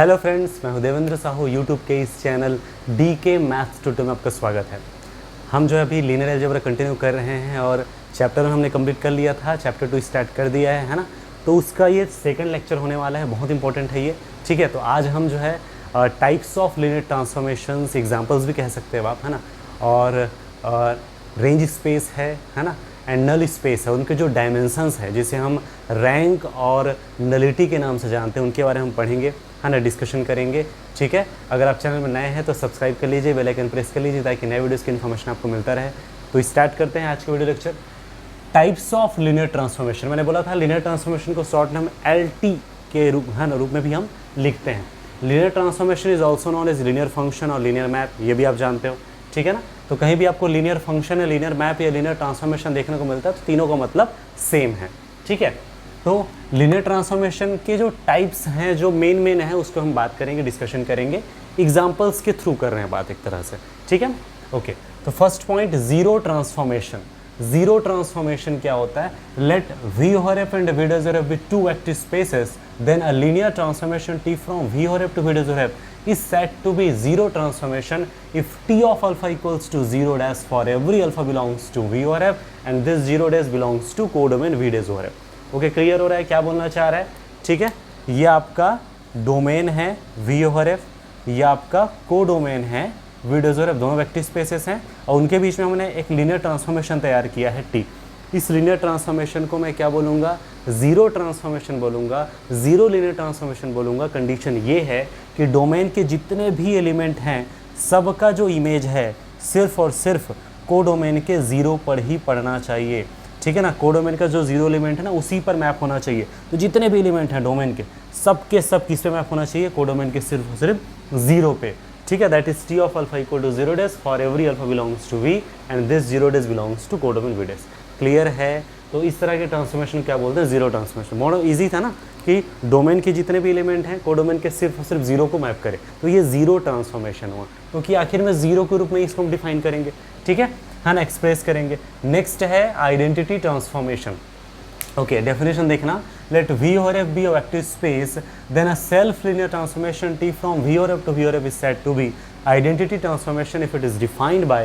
Hello friends, मैं हूं Devendra Sahu. YouTube के इस चैनल DK मैथ्स ट्यूटर में आपका स्वागत है। हम जो अभी लीनियर अलजेब्रा कंटिन्यू कर रहे हैं और चैप्टर 1 हमने कंप्लीट कर लिया था, चैप्टर 2 स्टार्ट कर दिया है ना। तो उसका ये सेकंड लेक्चर होने वाला है, बहुत इंपॉर्टेंट है ये। ठीक है, तो आज हम जो है types of linear transformations, examples भी कह सकते हैं आप, है ना, और रेंज स्पेस है ना, एंड नल स्पेस है, उनके जो डायमेंशंस है जिसे हम रैंक और नलिटी के नाम से जानते हैं, उनके बारे में हम पढ़ेंगे, है ना, डिस्कशन करेंगे। ठीक है, अगर आप चैनल में नए हैं तो सब्सक्राइब कर लीजिए, बेल आइकन प्रेस कर लीजिए ताकि नए वीडियोस की इन्फॉर्मेशन आपको मिलता रहे। तो स्टार्ट करते हैं आज का video lecture. Types of linear transformation, मैंने बोला था लीनियर ट्रांसफॉर्मेशन को शॉर्ट में हम LT के रूप में भी हम लिखते हैं। Linear transformation is also known as linear function और लीनियर मैप, ये भी आप जानते हो। ठीक है ना, तो कहीं भी आपको लीनियर फंक्शन या लीनियर मैप या लीनियर ट्रांसफॉर्मेशन देखने को मिलता है तो तीनों का मतलब सेम है। ठीक है, तो लीनियर ट्रांसफॉर्मेशन के जो टाइप्स हैं, जो मेन है, उसको हम बात करेंगे, डिस्कशन करेंगे, एग्जांपल्स के थ्रू कर रहे हैं बात एक तरह से। ठीक है, ओके। तो first point, zero transformation. Zero transformation क्या होता है? Let V over F and V does F be two active spaces, then a linear transformation T from V over F to V does F is said to be zero transformation if T of alpha equals to 0 dash for every alpha belongs to V over F and this 0 dash belongs to codomain V dash over F। Okay, clear हो रहा है क्या बोलना चाह रहा है? ठीक है, ये आपका डोमेन है V over F, ये आपका कोडोमेन है V dash over F, दोनों वेक्टर स्पेसेस हैं और उनके बीच में हमने एक लीनियर ट्रांसफॉर्मेशन तैयार किया है T। इस लीनियर ट्रांसफॉर्मेशन को मैं क्या बोलूँगा? जीरो ट्रांसफॉर्मेशन बोलूँगा, जीरो लीनियर ट्रांसफॉर्मेशन बोलूँगा। कंडीशन ये है कि डोमेन के जितने भी एलिमेंट हैं सबका जो इमेज है सिर्फ और सिर्फ कोडोमेन के ज़ीरो पर ही पड़ना चाहिए। ठीक है ना, कोडोमेन का जो जीरो एलिमेंट है ना उसी पर मैप होना चाहिए। तो जितने भी एलिमेंट हैं डोमेन के सब किस पे मैप होना चाहिए? कोडोमेन के सिर्फ और सिर्फ जीरो पे। ठीक है, that is T of alpha equal to 0 dash for every alpha belongs to V and this 0 dash belongs to codomain V dash. Clear है? तो इस तरह के ट्रांसफॉर्मेशन क्या बोलते हैं? Zero transformation. मॉडल इजी था ना कि डोमेन के जितने भी एलिमेंट हैं कोडोमेन के सिर्फ और सिर्फ जीरो को मैप करे, तो ये जीरो ट्रांसफॉर्मेशन हुआ, क्योंकि आखिर में जीरो के रूप में इसको हम डिफाइन करेंगे। ठीक है ना, एक्सप्रेस करेंगे। नेक्स्ट है आइडेंटिटी ट्रांसफॉर्मेशन। ओके, डेफिनेशन देखना, late V over F be a vector space, then a self linear transformation T from V over F to V over F is said to be identity transformation if it is defined by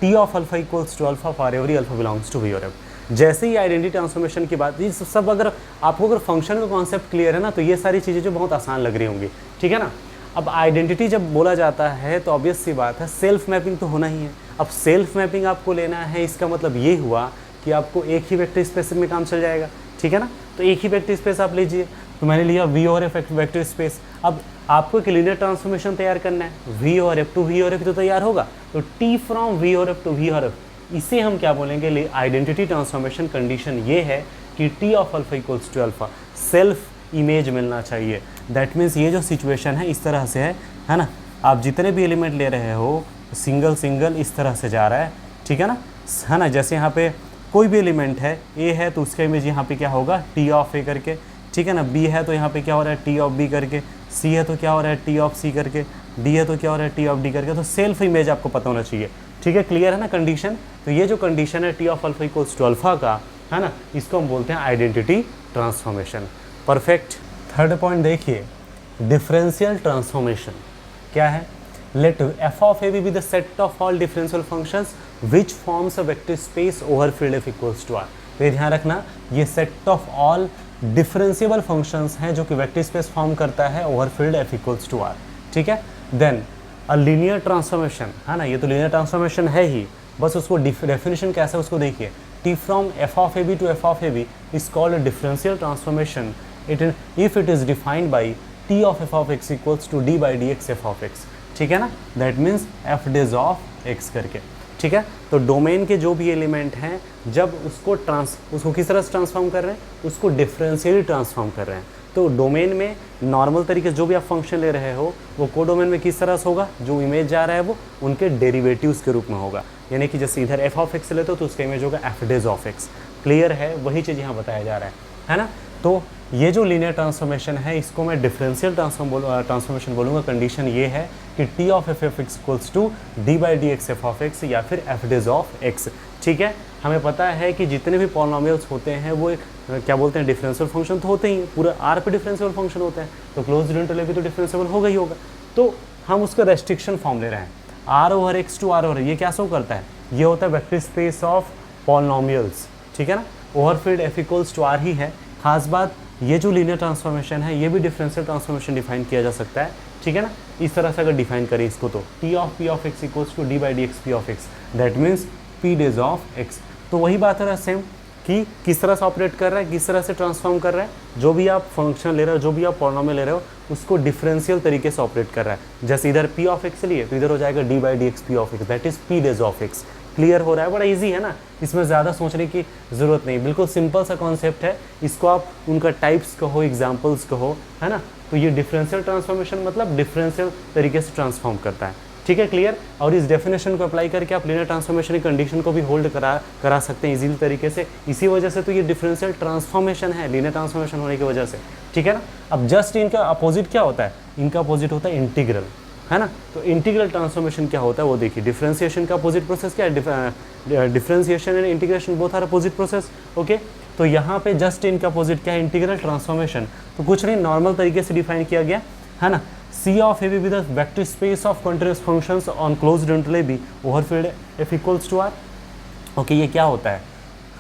T of alpha equals to alpha for every alpha belongs to V over F। जैसे ही identity transformation की बात, ये सब अगर आपको अगर function का concept clear है ना तो ये सारी चीज़ें जो बहुत आसान लग रही होंगी। ठीक है ना, अब आइडेंटिटी जब बोला जाता है तो ऑब्वियस सी बात है सेल्फ मैपिंग तो होना ही है। अब सेल्फ मैपिंग आपको लेना है, इसका मतलब ये हुआ कि आपको एक ही वेक्टर स्पेस में काम चल जाएगा। ठीक है ना, तो एक ही वेक्टर स्पेस आप लीजिए। तो मैंने लिया V over F vector space. अब आपको एक लीनियर ट्रांसफॉर्मेशन तैयार करना है, V over F to V over F तो तैयार होगा, तो T from V over F to V over F, इसे हम क्या बोलेंगे? Identity transformation. कंडीशन ये है कि T of alpha equals to alpha, self image मिलना चाहिए। दैट मीन्स ये जो सिचुएशन है इस तरह से है ना, आप जितने भी एलिमेंट ले रहे हो सिंगल इस तरह से जा रहा है। ठीक है ना, जैसे यहाँ पे कोई भी एलिमेंट है, A है तो उसका इमेज यहाँ पे क्या होगा? T ऑफ A करके। ठीक है ना, B है तो यहाँ पे क्या हो रहा है? T ऑफ B करके। C है तो क्या हो रहा है? T ऑफ C करके। D है तो क्या हो रहा है? T ऑफ D करके। तो सेल्फ इमेज आपको पता होना चाहिए। ठीक है, क्लियर है ना कंडीशन? तो ये जो कंडीशन है T of alpha equals to alpha का, है ना, इसको हम बोलते हैं identity transformation. Perfect. Third point देखिए, डिफरेंशियल ट्रांसफॉर्मेशन क्या है? Let f of a be the set of all differential functions which forms a vector space over field f equals to r। तो ये ध्यान रखना, ये set of all differentiable functions हैं जो कि वेक्टर स्पेस फॉर्म करता है over field f equals to r। ठीक है, देन अ लीनियर ट्रांसफॉर्मेशन, है ना, ये तो लीनियर ट्रांसफॉर्मेशन है ही, बस उसको डेफिनेशन कैसा है उसको देखिए। T from f of a b to f of a b is called a differential transformation if it is defined by T of f of x equals to d by dx f of x। ठीक है ना, that means f dash of x करके। ठीक है, तो domain के जो भी एलिमेंट हैं जब उसको किस तरह से ट्रांसफॉर्म कर रहे हैं? उसको डिफरेंशियली ट्रांसफॉर्म कर रहे हैं। तो डोमेन में नॉर्मल तरीके से जो भी आप फंक्शन ले रहे हो वो कोडोमेन में किस तरह से होगा? जो इमेज जा रहा है वो उनके डेरिवेटिव्स के रूप में होगा, यानी कि जैसे इधर f ऑफ x लेते हो तो उसका इमेज होगा f dash of x। Clear है? वही चीज़ यहाँ बताया जा रहा है ना। तो ये जो लीनियर ट्रांसफॉर्मेशन है इसको मैं डिफरेंशियल ट्रांसफॉर्मेशन बोलूँगा। कंडीशन ये है कि T of F F X equals to D by D X F of X या फिर एफ डिज ऑफ एक्स। ठीक है, हमें पता है कि जितने भी पॉलिनोमियल्स होते हैं वो एक क्या बोलते हैं डिफरेंशियल फंक्शन तो होते ही, पूरा आर पे डिफरेंशियल फंक्शन होता है, तो क्लोज्ड इंटरवल भी तो डिफरेंशियल होगा ही होगा। तो हम उसका रेस्ट्रिक्शन फॉर्म ले रहे हैं, R over X to R over, ये क्या शो करता है, ये होता है वेक्टर स्पेस ऑफ पॉलिनोमियल्स। ठीक है ना, ओवरफील्ड एफ इक्वल्स टू आर ही है। खास बात ये जो लीनियर ट्रांसफॉर्मेशन है ये भी डिफरेंशियल ट्रांसफॉर्मेशन डिफाइन किया जा सकता है। ठीक है ना, इस तरह से अगर डिफाइन करें इसको तो T of P of X equals to D by D X P of X, that means P dash of X. तो वही बात है सेम कि किस तरह से ऑपरेट कर रहा है, किस तरह से ट्रांसफॉर्म कर रहा है, जो भी आप फंक्शन ले रहे हो, जो भी आप पॉलिनोमियल ले रहे हो उसको डिफरेंशियल तरीके से ऑपरेट कर रहा है। जैसे इधर पी ऑफ एक्स लिए तो इधर हो जाएगा D by D X P of X, that is P dash of X. Clear हो रहा है, बड़ा इजी है ना, इसमें ज़्यादा सोचने की ज़रूरत नहीं, बिल्कुल सिंपल सा कॉन्सेप्ट है। इसको आप उनका टाइप्स कहो, एग्जाम्पल्स कहो, है ना। तो ये डिफरेंशियल ट्रांसफॉर्मेशन मतलब डिफरेंशियल तरीके से ट्रांसफॉर्म करता है। ठीक है, क्लियर। और इस डेफिनेशन को अप्लाई करके आप लीनियर ट्रांसफॉर्मेशन की कंडीशन को भी होल्ड करा सकते हैं इजीली तरीके से। इसी वजह से तो ये डिफरेंशियल ट्रांसफॉर्मेशन है लीनियर ट्रांसफॉर्मेशन होने की वजह से। ठीक है ना। अब जस्ट इनका अपोजिट क्या होता है, इनका अपोजिट होता है इंटीग्रल, है ना। तो इंटीग्रल ट्रांसफॉर्मेशन क्या होता है वो देखिए। डिफरेंशिएशन का अपोजिट प्रोसेस क्या है, differentiation and integration both are opposite process. Okay, तो यहाँ पे जस्ट इनका अपोजिट क्या है, इंटीग्रल ट्रांसफॉर्मेशन। तो कुछ नहीं, नॉर्मल तरीके से डिफाइन किया गया है ना। C of AB with the vector space of continuous functions on closed interval AB over field F equals to R। Okay, ये क्या होता है,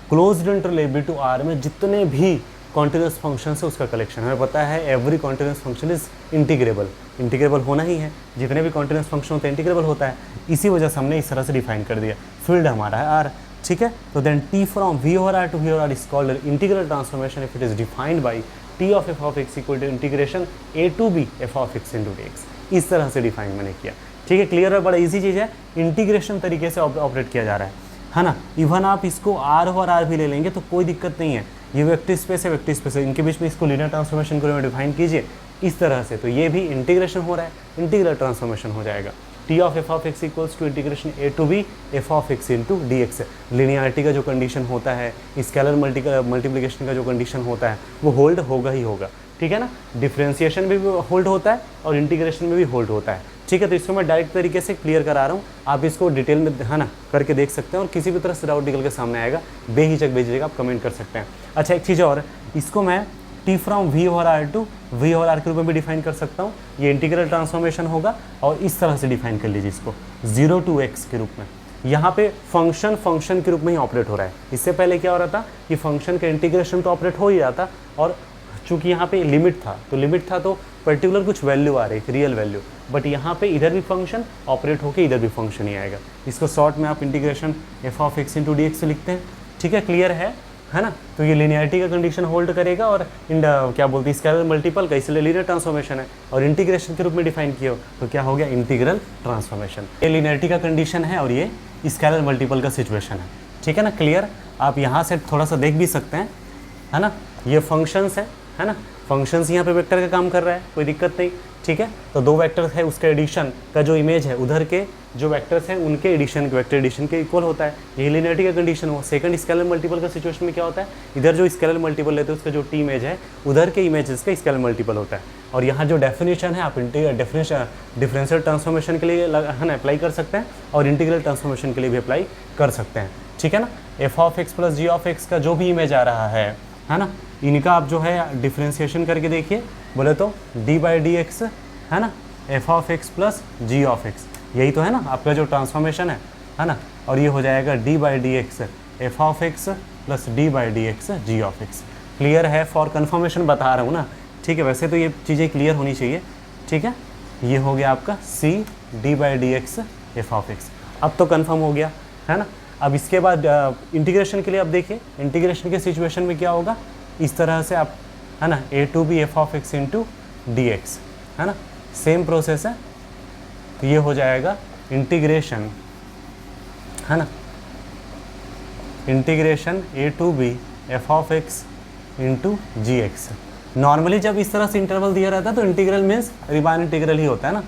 closed interval AB to R में जितने भी कॉन्टिन्यूस फंक्शन है उसका कलेक्शन। हमें पता है every continuous function is integrable, integrable होना ही है, जितने भी कॉन्टिन्यूस फंक्शन होते हैं इंटीग्रेबल होता है। इसी वजह से हमने इस तरह से डिफाइन कर दिया। फील्ड हमारा है आर, ठीक है। तो then T from V over R to V over R is called integral transformation if it is defined by T of F of X equal to integration A to B F of X into D X. इस तरह से define मैंने किया। ठीक है, clear है, बड़ा easy चीज़ है, इंटीग्रेशन तरीके से ऑपरेट किया जा रहा है ना। इवन आप इसको आर और आर भी ले लेंगे तो कोई दिक्कत नहीं है, ये वेक्टर स्पेस है, वेक्टर स्पेस है, इनके बीच में इसको लीनियर ट्रांसफॉर्मेशन को डिफाइन कीजिए इस तरह से, तो ये भी इंटीग्रेशन हो रहा है, इंटीग्रल ट्रांसफॉर्मेशन हो जाएगा। T of F of X equals to integration A to B F of X into D X. Linearity का जो कंडीशन होता है, स्केलर मल्टीप्लिकेशन का जो कंडीशन होता है वो होल्ड होगा ही होगा। ठीक है ना, डिफरेंशिएशन में भी होल्ड होता है और इंटीग्रेशन में भी होल्ड होता है। ठीक है, तो इसको मैं डायरेक्ट तरीके से क्लियर करा रहा हूँ, आप इसको डिटेल में है ना करके देख सकते हैं और किसी भी तरह से डाउट निकल के सामने आएगा बेहिचक भेजिएगा, आप कमेंट कर सकते हैं। अच्छा, एक चीज़ और, इसको मैं T from V over R to V over R के रूप में भी डिफाइन कर सकता हूँ। ये इंटीग्रल ट्रांसफॉर्मेशन होगा और इस तरह से डिफाइन कर लीजिए इसको 0 टू x के रूप में। यहाँ पे फंक्शन के रूप में ही ऑपरेट हो रहा है। इससे पहले क्या हो रहा था कि फंक्शन का इंटीग्रेशन तो ऑपरेट हो ही रहा था और चूंकि यहाँ पे लिमिट था तो पर्टिकुलर कुछ वैल्यू आ रही थी, रियल वैल्यू, बट यहाँ पे इधर भी फंक्शन ऑपरेट होकर इधर भी फंक्शन ही आएगा। इसको शॉर्ट में आप integration F of X into D x से लिखते हैं। ठीक है, क्लियर है ना। तो ये लिनियरिटी का कंडीशन होल्ड करेगा और क्या बोलते हैं स्केलर मल्टीपल का, इसलिए लीनियर ट्रांसफॉर्मेशन है और इंटीग्रेशन के रूप में डिफाइन किया तो क्या हो गया, इंटीग्रल ट्रांसफॉर्मेशन। ये लिनियरिटी का कंडीशन है और ये स्केलर मल्टीपल का सिचुएशन है। ठीक है ना, क्लियर। आप यहाँ से थोड़ा सा देख भी सकते हैं, है ना। ये फंक्शंस है ना, फंक्शंस यहाँ पे वेक्टर का काम कर रहा है, कोई दिक्कत नहीं। ठीक है, तो दो वेक्टर्स है, उसका एडिशन का जो इमेज है उधर के जो वेक्टर्स हैं उनके एडिशन के वेक्टर एडिशन के इक्वल होता है। यही लिनियरिटी का कंडीशन हो। सेकंड स्केलर मल्टीपल का सिचुएशन में क्या होता है, इधर जो स्केलर मल्टीपल लेते हैं उसका जो टी इमेज है उधर के इमेजेस का स्केलर मल्टीपल होता है। और यहाँ जो डेफिनेशन है आप डिफरेंशियल ट्रांसफॉर्मेशन के लिए है ना अप्लाई कर सकते हैं और इंटीग्रल ट्रांसफॉर्मेशन के लिए भी अप्लाई कर सकते हैं। ठीक है ना, F of X plus G of X का जो भी इमेज आ रहा है ना, इनका आप जो है डिफरेंशिएशन करके देखिए, बोले तो डी बाई डी एक्स है ना, F of X plus G of X, यही तो है ना आपका जो ट्रांसफॉर्मेशन है ना। और ये हो जाएगा D by D X F of X plus D by D X G of X. Clear है, फॉर कन्फर्मेशन बता रहा हूँ ना। ठीक है, वैसे तो ये चीज़ें क्लियर होनी चाहिए। ठीक है, ये हो गया आपका C D by D X F of X, अब तो कन्फर्म हो गया है ना। अब इसके बाद इंटीग्रेशन के लिए आप देखिए, इंटीग्रेशन के सिचुएशन में क्या होगा, इस तरह से आप है ना A to B F of X into D X, है ना, सेम प्रोसेस है। तो ये हो जाएगा इंटीग्रेशन, है ना, integration A to B F of X into G X. Normally जब इस तरह से इंटरवल दिया रहता है तो इंटीग्रल मीन्स रिबान इंटीग्रल ही होता है ना,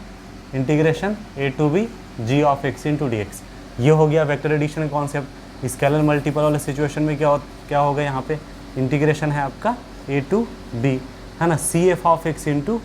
integration A to B G of X into D X. ये हो गया vector addition concept. Scalar multiple वाले सिचुएशन में क्या होगा, यहाँ पे इंटीग्रेशन है आपका ए टू बी, है ना, C F of X into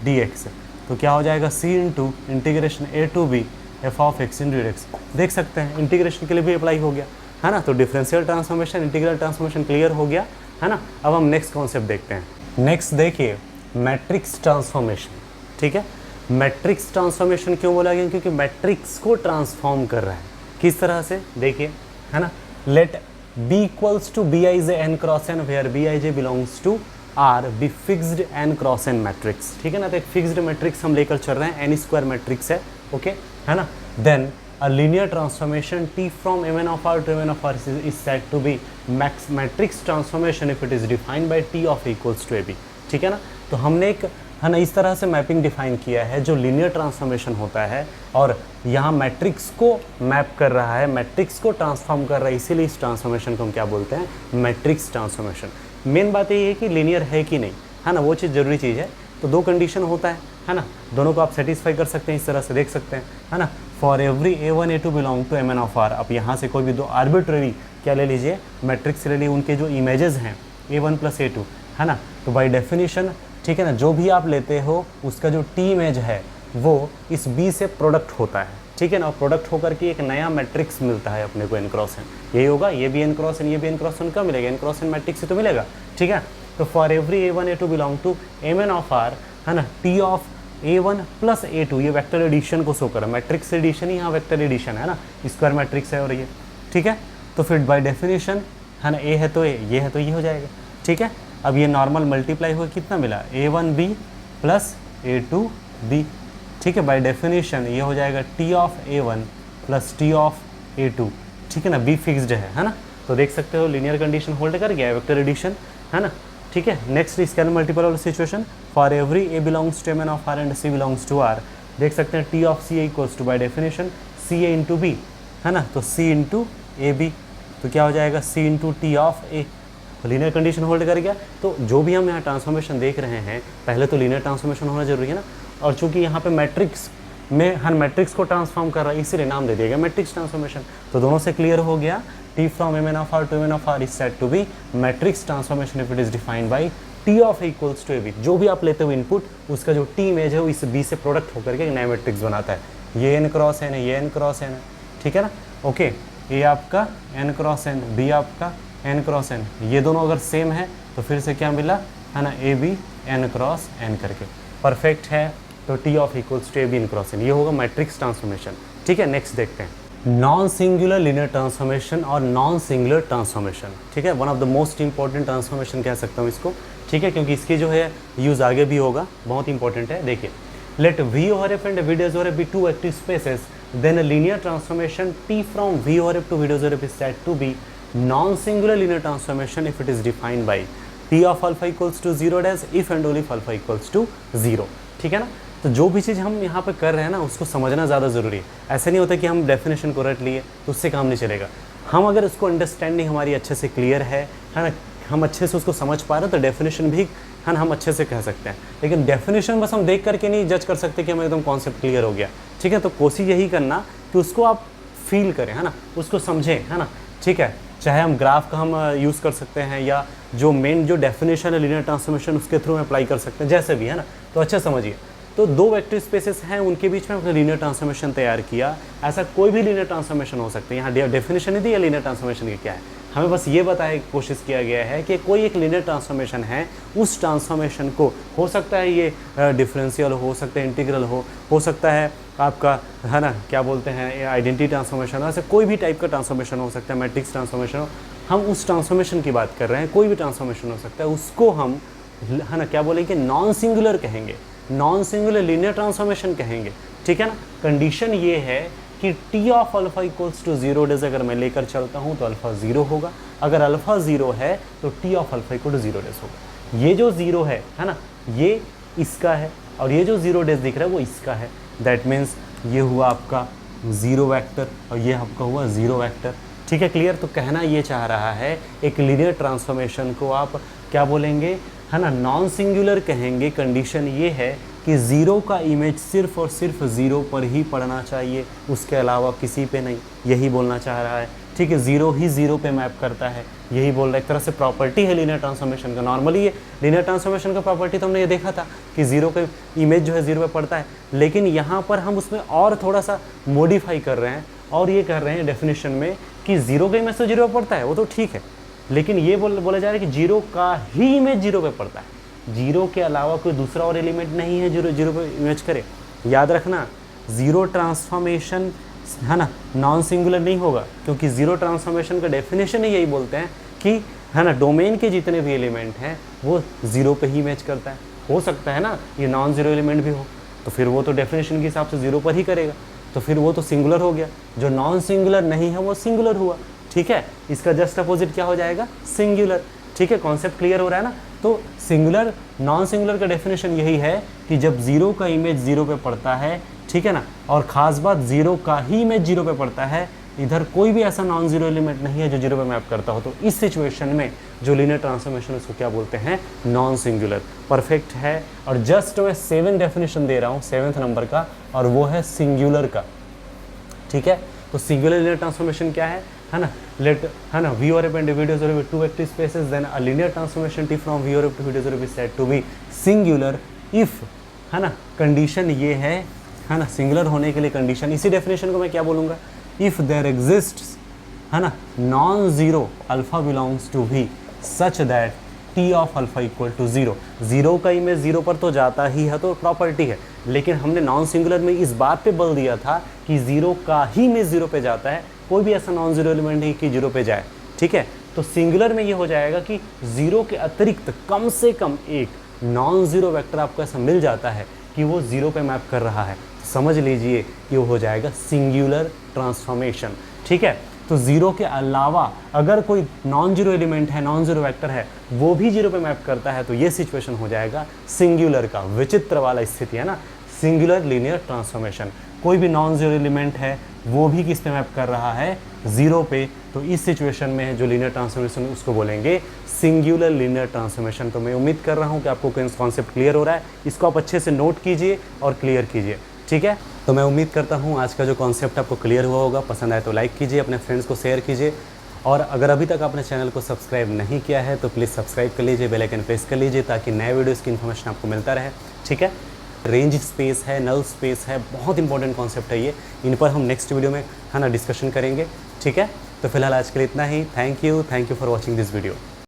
D X. तो क्या हो जाएगा C into integration A to B F of X into D X. देख सकते हैं इंटीग्रेशन के लिए भी अप्लाई हो गया, है ना। तो differential transformation, integral transformation clear हो गया, है ना। अब हम नेक्स्ट कॉन्सेप्ट देखते हैं। नेक्स्ट देखिए मैट्रिक्स ट्रांसफॉर्मेशन, ठीक है। मैट्रिक्स ट्रांसफॉर्मेशन क्यों बोला गया, क्योंकि मैट्रिक्स को ट्रांसफॉर्म कर रहा है। किस तरह से देखिए, है ना, let B equals to B I J N cross N where B I J belongs to R be fixed N cross N matrix, ठीक है ना। तो एक फिक्स्ड मैट्रिक्स हम लेकर चल रहे हैं, एन स्क्वायर मैट्रिक्स है, ओके, है ना। Then a linear transformation T from Mn of R to Mn of R is said to be matrix transformation if it is defined by T of A equals to AB, ठीक है ना। तो हमने एक, है ना, इस तरह से मैपिंग डिफाइन किया है जो लीनियर ट्रांसफॉर्मेशन होता है और यहाँ मैट्रिक्स को मैप कर रहा है, मैट्रिक्स को ट्रांसफॉर्म कर रहा है, इसीलिए इस ट्रांसफॉर्मेशन को हम क्या बोलते हैं, मैट्रिक्स ट्रांसफॉर्मेशन। मेन बात ये है कि लीनियर है कि नहीं, है ना, वो चीज़ ज़रूरी चीज़ है। तो दो कंडीशन होता है ना, दोनों को आप सेटिस्फाई कर सकते हैं, इस तरह से देख सकते हैं, है ना। For every A1 A2 belong to Mn of R, आप यहाँ से कोई भी दो आर्बिट्ररी क्या ले लीजिए, मैट्रिक्स ले लीजिए, उनके जो इमेजेस हैं A1 प्लस A2, है ना। तो बाय डेफिनेशन, ठीक है ना, जो भी आप लेते हो उसका जो T इमेज है वो इस B से प्रोडक्ट होता है, ठीक है ना। प्रोडक्ट होकर के एक नया मैट्रिक्स मिलता है अपने को n क्रॉस n, यही होगा, ये भी n क्रॉस n, ये भी n क्रॉस n, कब मिलेगा, n क्रॉस n मैट्रिक्स से तो मिलेगा, ठीक है। तो for every A1 A2 belong to Mn of R, है ना, T of A1 plus A2, ये वेक्टर एडिशन को शो कर रहा है, मैट्रिक्स एडिशन ही यहाँ वेक्टर एडिशन है ना, स्क्वायर मैट्रिक्स है और ये, ठीक है। तो फिर बाय डेफिनेशन, है ना, A है तो A, ये है तो ये हो जाएगा, ठीक है। अब ये नॉर्मल मल्टीप्लाई हुआ कितना मिला, A1B प्लस A2B, ठीक है। बाय डेफिनेशन ये हो जाएगा T of A1 plus T of A2, ठीक है ना, B फिक्स्ड है ना। तो देख सकते हो लीनियर कंडीशन होल्ड कर गया, वेक्टर एडिशन, है ना, ठीक है। नेक्स्ट स्केलर मल्टीपल वाला situation, for every A belongs to Mn of R and C belongs to R, देख सकते हैं T of C equals to by definition CA into B, है ना। तो C इंटू AB, तो क्या हो जाएगा C into T of A, linear condition hold कर गया। तो जो भी हम यहाँ ट्रांसफॉर्मेशन देख रहे हैं, पहले तो लीनियर ट्रांसफॉर्मेशन होना जरूरी है ना, और चूंकि यहाँ पे मैट्रिक्स में हर मैट्रिक्स को ट्रांसफॉर्म कर रहा है, इसीलिए नाम दे दिया गया मैट्रिक्स ट्रांसफॉर्मेशन। तो दोनों से क्लियर हो गया, T from Mn of R to Mn of R is said to be matrix transformation if it is defined by T of A equals to AB। जो भी आप लेते हो इनपुट, उसका जो T इमेज है वो इस B से प्रोडक्ट होकर के नया मैट्रिक्स बनाता है। ये n क्रॉस n है, ये n क्रॉस n है, ठीक है ना, ओके। A आपका n क्रॉस n, B आपका n क्रॉस n, ये दोनों अगर सेम है तो फिर से क्या मिला, है ना, AB n क्रॉस n करके परफेक्ट है। तो T of equals to AB n cross n, ये होगा मैट्रिक्स ट्रांसफॉर्मेशन, ठीक है। नेक्स्ट देखते हैं नॉन सिंगुलर लीनियर ट्रांसफॉर्मेशन और नॉन सिंगुलर ट्रांसफॉर्मेशन, ठीक है। One of the most important transformation कह सकता हूँ इसको, ठीक है, क्योंकि इसकी जो है यूज़ आगे भी होगा, बहुत इंपॉर्टेंट है। देखिए, late V over F and V dash over F be two active spaces, then a linear transformation T from V over F to V dash over F is said to be non-singular linear transformation if it is defined by T of alpha equals to 0 dash if and only if alpha equals to 0, ठीक है ना। तो जो भी चीज़ हम यहाँ पे कर रहे हैं ना, उसको समझना ज़्यादा ज़रूरी है। ऐसा नहीं होता कि हम डेफिनेशन को रट लिए तो उससे काम नहीं चलेगा। हम अगर उसको अंडरस्टैंडिंग हमारी अच्छे से क्लियर है ना, हम अच्छे से उसको समझ पा रहे हैं, तो डेफिनेशन भी, है ना, हम अच्छे से कह सकते हैं। लेकिन डेफिनेशन बस हम देख करके नहीं जज कर सकते कि हमें एकदम कॉन्सेप्ट क्लियर हो गया, ठीक है। तो कोशिश यही करना कि उसको आप फील करें, है ना, उसको समझें, है ना, ठीक है। चाहे हम ग्राफ का हम यूज़ कर सकते हैं या जो मेन जो डेफिनेशन है लीनियर ट्रांसफॉर्मेशन उसके थ्रू हम अप्लाई कर सकते हैं, जैसे भी, है ना। तो अच्छा समझिए, तो दो वेक्टर स्पेसेस हैं, उनके बीच में हमने लीनियर ट्रांसफॉर्मेशन तैयार किया। ऐसा कोई भी लीनियर ट्रांसफॉर्मेशन हो सकते हैं, यहाँ डेफिनेशन नहीं दी है लीनियर ट्रांसफॉर्मेशन की क्या है, हमें बस ये बताया, कोशिश किया गया है कि कोई एक लीनियर ट्रांसफॉर्मेशन है, उस ट्रांसफॉर्मेशन को हो सकता है ये डिफरेंशियल हो सकता है, इंटीग्रल हो सकता है आपका, है ना, क्या बोलते हैं, आइडेंटिटी ट्रांसफॉर्मेशन, ऐसे कोई भी टाइप का ट्रांसफॉर्मेशन हो सकता है, मैट्रिक्स ट्रांसफॉर्मेशन हो। हम उस ट्रांसफॉर्मेशन की बात कर रहे हैं, कोई भी ट्रांसफॉर्मेशन हो सकता है, उसको हम, है ना, क्या बोलेंगे, नॉन सिंगुलर कहेंगे, नॉन सिंगुलर लीनियर ट्रांसफॉर्मेशन कहेंगे, ठीक है ना। कंडीशन ये है कि T of alpha equals to 0 dash अगर मैं लेकर चलता हूँ तो अल्फा 0 होगा, अगर अल्फा 0 है तो T of alpha equal to 0 dash होगा। ये जो 0 है ना, ये इसका है, और ये जो 0 डेज दिख रहा है वो इसका है। दैट मीन्स ये हुआ आपका 0 वेक्टर और ये आपका हुआ 0 वेक्टर, ठीक है, क्लियर। तो कहना ये चाह रहा है, एक लीनियर ट्रांसफॉर्मेशन को आप क्या बोलेंगे, है ना, नॉन सिंगुलर कहेंगे। कंडीशन ये है कि 0 का इमेज सिर्फ और सिर्फ 0 पर ही पड़ना चाहिए, उसके अलावा किसी पे नहीं, यही बोलना चाह रहा है, ठीक है, जीरो ही जीरो पे मैप करता है, यही बोल रहा है। एक तरह से प्रॉपर्टी है लीनियर ट्रांसफॉर्मेशन का। नॉर्मली ये लीनियर ट्रांसफॉर्मेशन का प्रॉपर्टी तो हमने ये देखा था कि जीरो का इमेज जो है जीरो पे पड़ता है, लेकिन यहाँ पर हम उसमें और थोड़ा सा मॉडिफाई कर रहे हैं और ये कर रहे हैं डेफिनेशन में कि जीरो का इमेज तो जीरो पे पड़ता है, वो तो ठीक है, लेकिन ये बोला जा रहा है कि जीरो का ही इमेज जीरो पे पड़ता है, जीरो के अलावा कोई दूसरा और एलिमेंट नहीं है जीरो जीरो पे इमेज करे। याद रखना, जीरो ट्रांसफॉर्मेशन है ना नॉन सिंगुलर नहीं होगा, क्योंकि जीरो ट्रांसफॉर्मेशन का डेफिनेशन ही यही बोलते हैं कि है ना डोमेन के जितने भी एलिमेंट हैं वो जीरो पे ही मैच करता है। हो सकता है ना ये नॉन जीरो एलिमेंट भी हो, तो फिर वो तो डेफिनेशन के हिसाब से जीरो पर ही करेगा, तो फिर वो तो सिंगुलर हो गया। जो नॉन सिंगुलर नहीं है वो सिंगुलर हुआ, ठीक है। इसका जस्ट अपोजिट क्या हो जाएगा, सिंगुलर, ठीक है। कॉन्सेप्ट क्लियर हो रहा है ना। तो सिंगुलर नॉन सिंगुलर का डेफिनेशन यही है कि जब जीरो का इमेज जीरो पे पड़ता है, ठीक है ना, और ख़ास बात जीरो का ही इमेज जीरो पे पड़ता है, इधर कोई भी ऐसा नॉन जीरो एलिमेंट नहीं है जो जीरो पे मैप करता हो, तो इस सिचुएशन में जो लीनियर ट्रांसफॉर्मेशन उसको क्या बोलते हैं, नॉन सिंगुलर। परफेक्ट है। और जस्ट मैं 7 डेफिनेशन दे रहा हूँ 7th नंबर का, और वो है सिंगुलर का, ठीक है। तो सिंगुलर लीनियर ट्रांसफॉर्मेशन क्या है ना, लेट है ना V or F and individuals or two vector spaces, then a linear transformation T from V or F to individual is said to be singular if, है ना, कंडीशन ये है ना, सिंगुलर होने के लिए कंडीशन, इसी डेफिनेशन को मैं क्या बोलूँगा, इफ़ देयर एग्जिस्ट्स, है ना, non zero alpha belongs to V such that T of alpha equal to zero. Zero का इमेज ज़ीरो पर तो जाता ही है, तो प्रॉपर्टी है, लेकिन हमने नॉन सिंगुलर में इस बात पे बल दिया था कि ज़ीरो का ही इमेज ज़ीरो पे जाता है, कोई भी ऐसा नॉन ज़ीरो एलिमेंट नहीं कि जीरो पे जाए, ठीक है। तो सिंगुलर में ये हो जाएगा कि ज़ीरो के अतिरिक्त कम से कम एक नॉन ज़ीरो वेक्टर आपको ऐसा मिल जाता है कि वो ज़ीरो पे मैप कर रहा है, समझ लीजिए कि वो हो जाएगा सिंगुलर ट्रांसफॉर्मेशन, ठीक है। तो ज़ीरो के अलावा अगर कोई नॉन जीरो एलिमेंट है, नॉन जीरो वेक्टर है, वो भी जीरो पे मैप करता है, तो ये सिचुएशन हो जाएगा सिंगुलर का। विचित्र वाला स्थिति है ना, सिंगुलर लीनियर ट्रांसफॉर्मेशन। कोई भी नॉन जीरो एलिमेंट है वो भी किस पे मैप कर रहा है, ज़ीरो पे, तो इस सिचुएशन में जो लीनियर ट्रांसफॉर्मेशन उसको बोलेंगे सिंगुलर लीनियर ट्रांसफॉर्मेशन। तो मैं उम्मीद कर रहा हूँ कि आपको कॉन्सेप्ट क्लियर हो रहा है, इसको आप अच्छे से नोट कीजिए और क्लियर कीजिए, ठीक है। तो मैं उम्मीद करता हूँ आज का जो कॉन्सेप्ट आपको क्लियर हुआ होगा। पसंद आए तो लाइक कीजिए, अपने फ्रेंड्स को शेयर कीजिए, और अगर अभी तक आपने चैनल को सब्सक्राइब नहीं किया है तो प्लीज़ सब्सक्राइब कर लीजिए, बेल आइकन प्रेस कर लीजिए ताकि नए वीडियोज़ की इन्फॉर्मेशन आपको मिलता रहे, ठीक है। रेंज स्पेस है, नल स्पेस है, बहुत इंपॉर्टेंट कॉन्सेप्ट है ये, इन पर हम नेक्स्ट वीडियो में है ना डिस्कशन करेंगे, ठीक है। तो फिलहाल आज के लिए इतना ही। Thank you for watching this video.